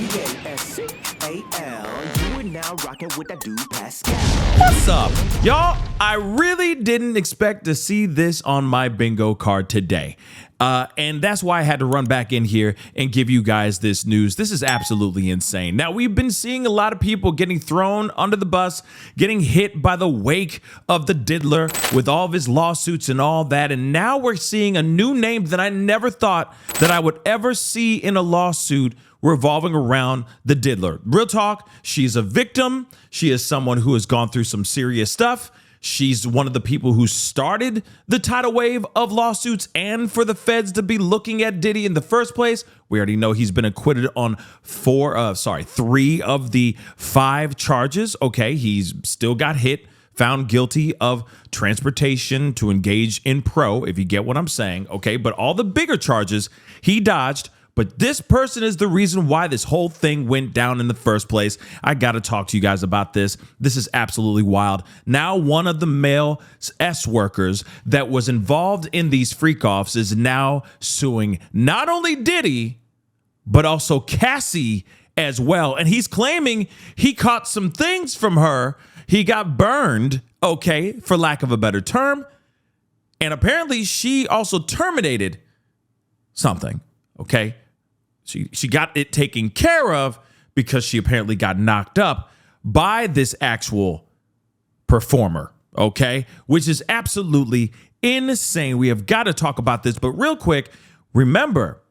thepascalshow. You are now rocking with that dude Pascal. What's up, y'all? I really didn't expect to see this on my bingo card today. And that's why I had to run back in here and give you guys this news. This is absolutely insane. Now, we've been seeing a lot of people getting thrown under the bus, getting hit by the wake of the diddler with all of his lawsuits and all that. And now we're seeing a new name that I never thought that I would ever see in a lawsuit revolving around the diddler. Real talk, she's a victim. She is someone who has gone through some serious stuff. She's one of the people who started the tidal wave of lawsuits and for the feds to be looking at Diddy in the first place. We already know he's been acquitted on 3 of the 5 charges. Okay, he's still got hit, found guilty of transportation to engage in if you get what I'm saying. Okay, but all the bigger charges he dodged. But this person is the reason why this whole thing went down in the first place. I got to talk to you guys about this. This is absolutely wild. Now, one of the male S workers that was involved in these freak-offs is now suing not only Diddy, but also Cassie as well. And he's claiming he caught some things from her. He got burned, okay, for lack of a better term. And apparently she also terminated something. Okay, she got it taken care of because she apparently got knocked up by this actual performer, okay, which is absolutely insane. We have got to talk about this, but real quick, remember,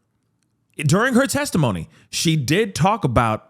during her testimony, she did talk about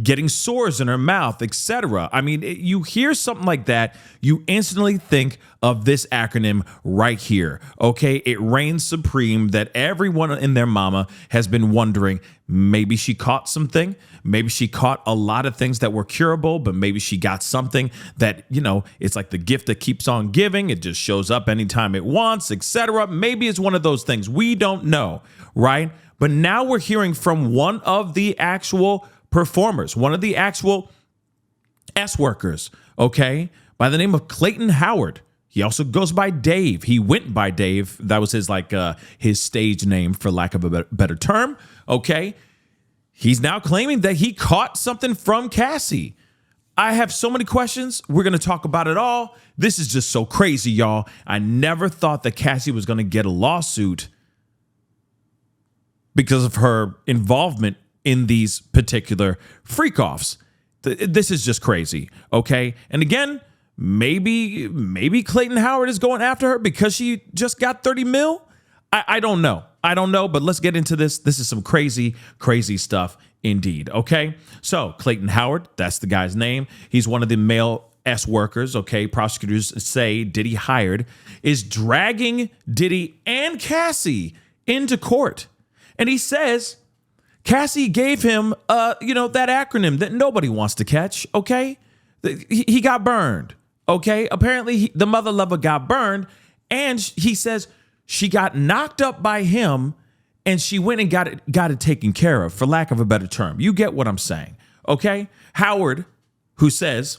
getting sores in her mouth, etc. I mean, you hear something like that, you instantly think of this acronym right here, okay? It reigns supreme that everyone in their mama has been wondering, maybe she caught something, maybe she caught a lot of things that were curable, but maybe she got something that, you know, it's like the gift that keeps on giving. It just shows up anytime it wants, etc. Maybe it's one of those things. We don't know, right? But now we're hearing from one of the actual performers, one of the actual S workers, okay, by the name of Clayton Howard. He also goes by Dave. He went by Dave. That was his stage name, for lack of a better term, okay? He's now claiming that he caught something from Cassie. I have so many questions. We're going to talk about it all. This is just so crazy, y'all. I never thought that Cassie was going to get a lawsuit because of her involvement in these particular freak-offs. This is just crazy, okay? And again, maybe Clayton Howard is going after her because she just got 30 mil? I don't know. I don't know, but let's get into this. This is some crazy, crazy stuff indeed, okay? So Clayton Howard, that's the guy's name. He's one of the male S workers, okay? Prosecutors say Diddy hired, is dragging Diddy and Cassie into court. And he says Cassie gave him, that acronym that nobody wants to catch, okay? He got burned, okay? Apparently, the mother lover got burned, and he says she got knocked up by him, and she went and got it taken care of, for lack of a better term. You get what I'm saying, okay? Howard, who says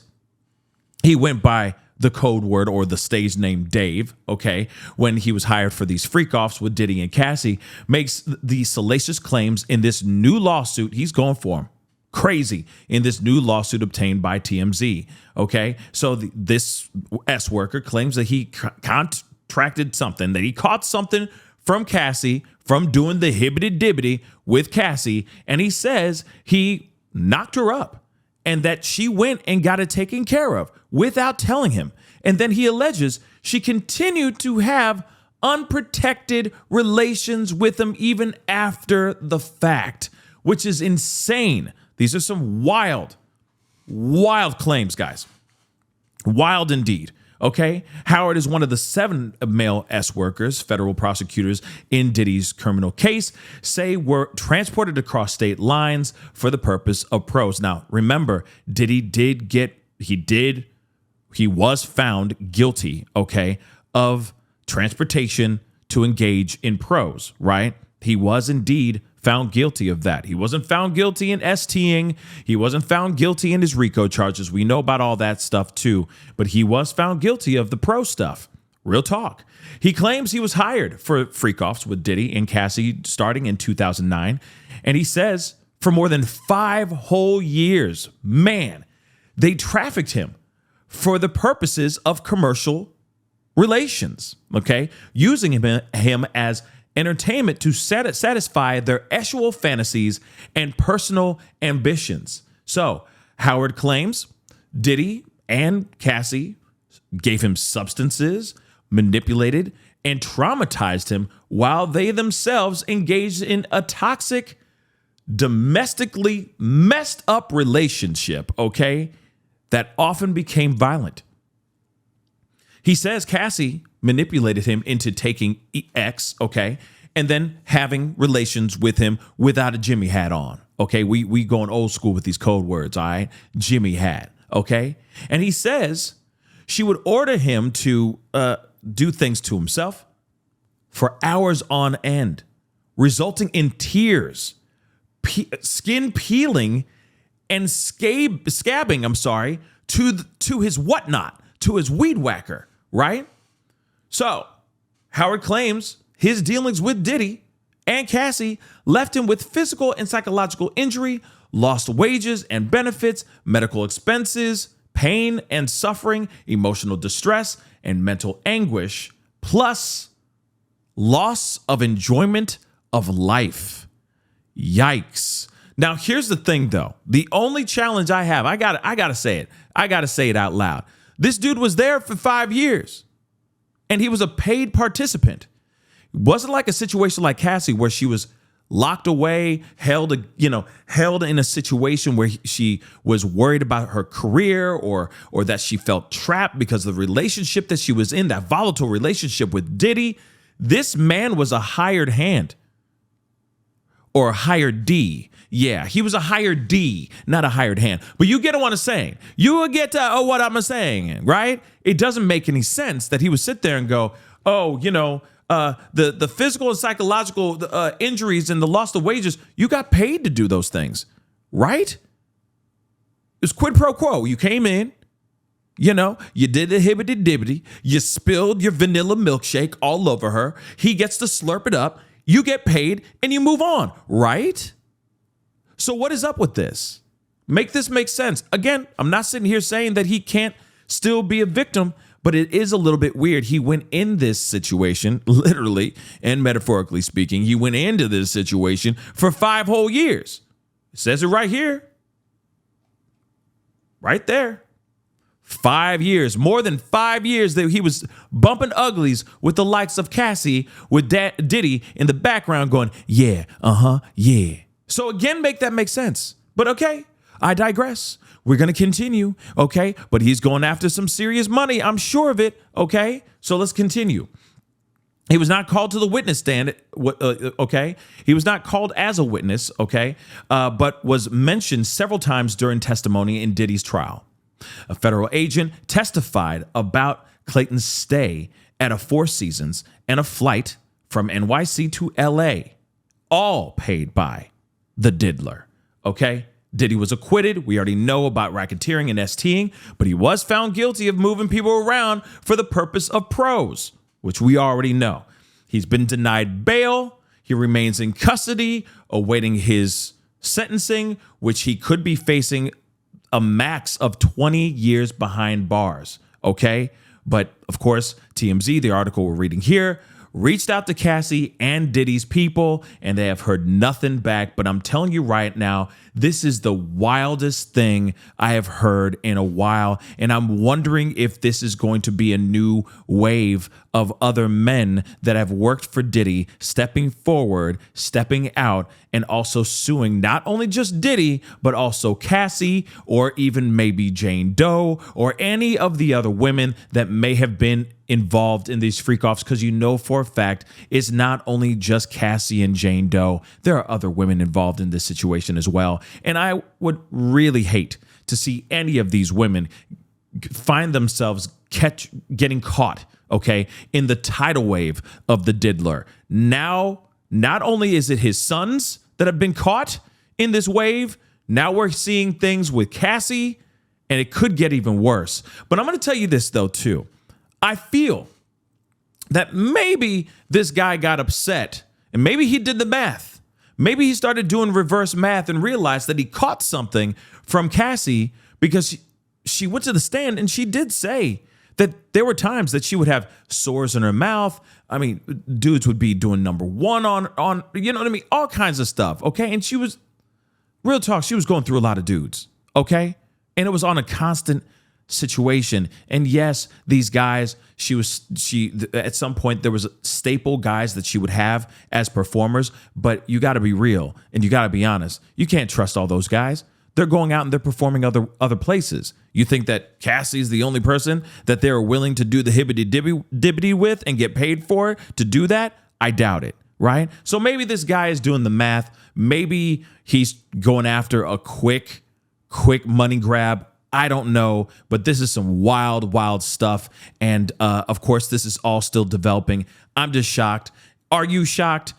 he went by the code word or the stage name Dave, okay, when he was hired for these freak-offs with Diddy and Cassie, makes the salacious claims in this new lawsuit. He's going for him. Crazy. In this new lawsuit obtained by TMZ, okay? So this S worker claims that he contracted something, that he caught something from Cassie from doing the hibbity-dibbity with Cassie, and he says he knocked her up and that she went and got it taken care of without telling him. And then he alleges she continued to have unprotected relations with him even after the fact, which is insane. These are some wild, wild claims, guys. Wild indeed. Okay, Howard is one of the 7 male S workers federal prosecutors in Diddy's criminal case say were transported across state lines for the purpose of pros. Now, remember, Diddy he was found guilty, okay, of transportation to engage in pros, right? He was indeed found guilty of that. He wasn't found guilty in STing. He wasn't found guilty in his RICO charges. We know about all that stuff too, but he was found guilty of the pro stuff. Real talk. He claims he was hired for freak-offs with Diddy and Cassie starting in 2009. And he says for more than 5 whole years. Man, they trafficked him for the purposes of commercial relations, okay? Using him as entertainment to satisfy their sexual fantasies and personal ambitions. So, Howard claims Diddy and Cassie gave him substances, manipulated, and traumatized him while they themselves engaged in a toxic, domestically messed up relationship, okay, that often became violent. He says Cassie manipulated him into taking X, okay, and then having relations with him without a Jimmy hat on, okay? We going old school with these code words, all right? Jimmy hat, okay? And he says she would order him to do things to himself for hours on end, resulting in tears, skin peeling, and scabbing, to his whatnot, to his weed whacker, right? So, Howard claims his dealings with Diddy and Cassie left him with physical and psychological injury, lost wages and benefits, medical expenses, pain and suffering, emotional distress, and mental anguish, plus loss of enjoyment of life. Yikes. Now, here's the thing, though. The only challenge I have, I gotta say it. I gotta say it out loud. This dude was there for 5 years, and he was a paid participant. It wasn't like a situation like Cassie where she was locked away, held in a situation where she was worried about her career or that she felt trapped because of the relationship that she was in, that volatile relationship with Diddy. This man was a hired hand. Or a hired D. Yeah, he was a hired D, not a hired hand. But you get what I'm saying. You will get what I'm saying, right? It doesn't make any sense that he would sit there and go, the physical and psychological injuries and the loss of wages, you got paid to do those things, right? It's quid pro quo. You came in, you did the hibbity-dibbity, you spilled your vanilla milkshake all over her. He gets to slurp it up. You get paid and you move on, right? So what is up with this? Make this make sense. Again, I'm not sitting here saying that he can't still be a victim, but it is a little bit weird. He went in this situation, literally and metaphorically speaking, he went into this situation for 5 whole years. It says it right here. Right there. 5 years, more than 5 years that he was bumping uglies with the likes of Cassie, with Diddy in the background going, yeah, yeah. So again, make that make sense. But okay, I digress. We're going to continue, okay? But he's going after some serious money. I'm sure of it, okay? So let's continue. He was not called to the witness stand, okay? He was not called as a witness, okay? But was mentioned several times during testimony in Diddy's trial. A federal agent testified about Clayton's stay at a Four Seasons and a flight from NYC to LA, all paid by the diddler, okay? Diddy was acquitted. We already know about racketeering and STing, but he was found guilty of moving people around for the purpose of pros, which we already know. He's been denied bail. He remains in custody, awaiting his sentencing, which he could be facing a max of 20 years behind bars, okay? But, of course, TMZ, the article we're reading here, reached out to Cassie and Diddy's people, and they have heard nothing back. But I'm telling you right now, this is the wildest thing I have heard in a while, and I'm wondering if this is going to be a new wave of other men that have worked for Diddy stepping forward, stepping out, and also suing not only just Diddy, but also Cassie, or even maybe Jane Doe, or any of the other women that may have been involved in these freak-offs, because you know for a fact it's not only just Cassie and Jane Doe. There are other women involved in this situation as well. And I would really hate to see any of these women find themselves getting caught, okay, in the tidal wave of the diddler. Now, not only is it his sons that have been caught in this wave, now we're seeing things with Cassie, and it could get even worse. But I'm going to tell you this, though, too. I feel that maybe this guy got upset, and maybe he did the math. maybe he started doing reverse math and realized that he caught something from Cassie because she went to the stand and she did say that there were times that she would have sores in her mouth. I mean, dudes would be doing number one on you know what I mean? All kinds of stuff, okay? And she was, real talk, she was going through a lot of dudes, okay? And it was on a constant situation. And yes, these guys, she at some point there was staple guys that she would have as performers, but you got to be real and you got to be honest. You can't trust all those guys. They're going out and they're performing other places. You think that Cassie's the only person that they're willing to do the hibbity-dibbity with and get paid for to do that? I doubt it, right? So maybe this guy is doing the math. Maybe he's going after a quick money grab. I don't know, but this is some wild, wild stuff. And of course, this is all still developing. I'm just shocked. Are you shocked?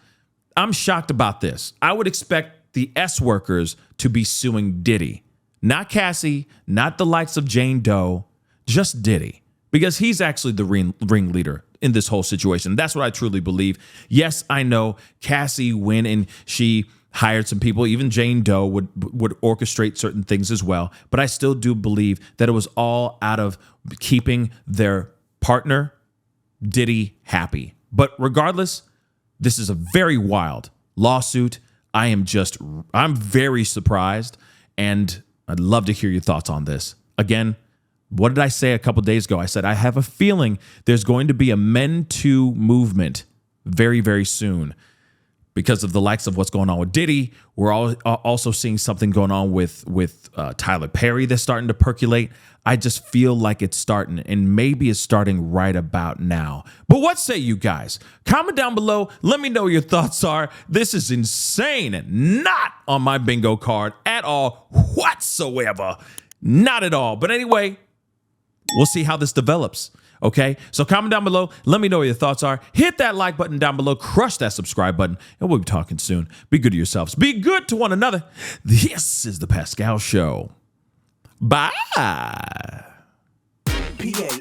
I'm shocked about this. I would expect the S workers to be suing Diddy, not Cassie, not the likes of Jane Doe, just Diddy, because he's actually the ringleader in this whole situation. That's what I truly believe. Yes, I know Cassie went and she hired some people. Even Jane Doe would orchestrate certain things as well. But I still do believe that it was all out of keeping their partner, Diddy, happy. But regardless, this is a very wild lawsuit. I'm very surprised, and I'd love to hear your thoughts on this. Again, what did I say a couple days ago? I said, I have a feeling there's going to be a Men Too movement very, very soon because of the likes of what's going on with Diddy. We're also seeing something going on with Tyler Perry that's starting to percolate. I just feel like it's starting, and maybe it's starting right about now. But what say you guys? Comment down below. Let me know what your thoughts are. This is insane. Not on my bingo card at all whatsoever. Not at all. But anyway, we'll see how this develops. Okay, so comment down below. Let me know what your thoughts are. Hit that like button down below. Crush that subscribe button. And we'll be talking soon. Be good to yourselves. Be good to one another. This is The Pascal Show. Bye.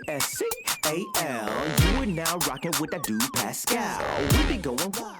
Pascal. You are now rocking with that dude Pascal. We be going wild.